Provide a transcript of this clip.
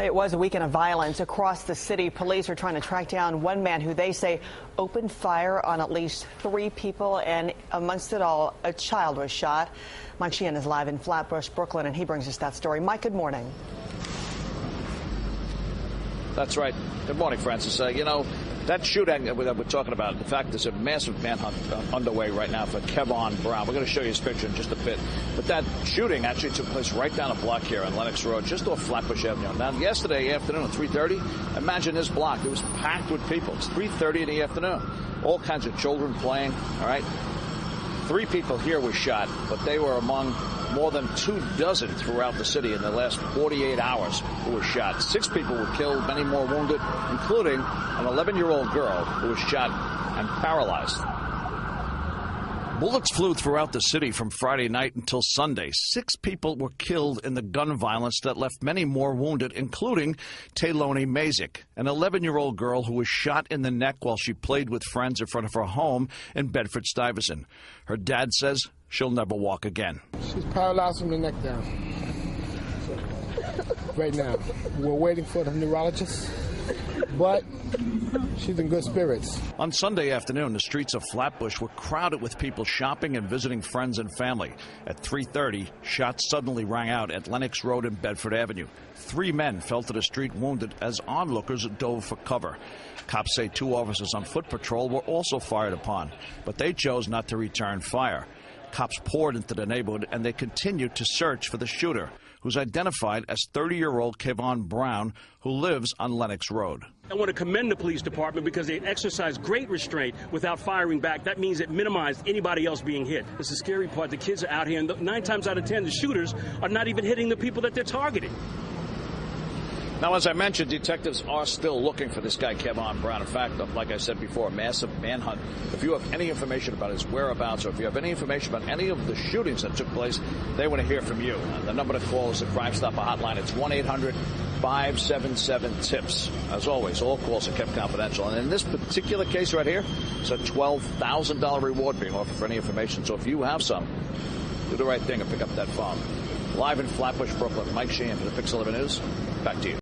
It was a weekend of violence across the city. Police are trying to track down one man who they say opened fire on at least 3 people, and amongst it all, a child was shot. Mike Sheehan is live in Flatbush, Brooklyn, and he brings us that story. Mike, good morning. That's right. Good morning, Francis. That shooting that we're talking about, the fact there's a massive manhunt underway right now for Kevon Brown. We're going to show you his picture in just a bit. But that shooting actually took place right down a block here on Lenox Road, just off Flatbush Avenue. Now, yesterday afternoon at 3:30, imagine this block. It was packed with people. It's 3:30 in the afternoon. All kinds of children playing, all right? 3 people here were shot, but they were among more than 24 throughout the city in the last 48 hours who were shot. 6 people were killed, many more wounded, including an 11-year-old girl who was shot and paralyzed. Bullets flew throughout the city from Friday night until Sunday. 6 people were killed in the gun violence that left many more wounded, including Tayloni Mazik, an 11-year-old girl who was shot in the neck while she played with friends in front of her home in Bedford-Stuyvesant. Her dad says she'll never walk again. She's paralyzed from the neck down. Right now, we're waiting for the neurologist, but she's in good spirits. On Sunday afternoon, the streets of Flatbush were crowded with people shopping and visiting friends and family. At 3:30, shots suddenly rang out at Lenox Road and Bedford Avenue. 3 men fell to the street wounded as onlookers dove for cover. Cops say 2 officers on foot patrol were also fired upon, but they chose not to return fire. Cops poured into the neighborhood, and they continued to search for the shooter, who's identified as 30-year-old Kevon Brown, who lives on Lenox Road. I want to commend the police department because they exercised great restraint without firing back. That means it minimized anybody else being hit. It's the scary part. The kids are out here, and 9 times out of 10, the shooters are not even hitting the people that they're targeting. Now, as I mentioned, detectives are still looking for this guy, Kevon Brown. In fact, like I said before, a massive manhunt. If you have any information about his whereabouts, or if you have any information about any of the shootings that took place, they want to hear from you. The number to call is the Crime Stopper hotline. It's 1-800-577-TIPS. As always, all calls are kept confidential. And in this particular case right here, it's a $12,000 reward being offered for any information. So if you have some, do the right thing and pick up that phone. Live in Flatbush, Brooklyn, Mike Sheehan for the Pix 11 News. Back to you.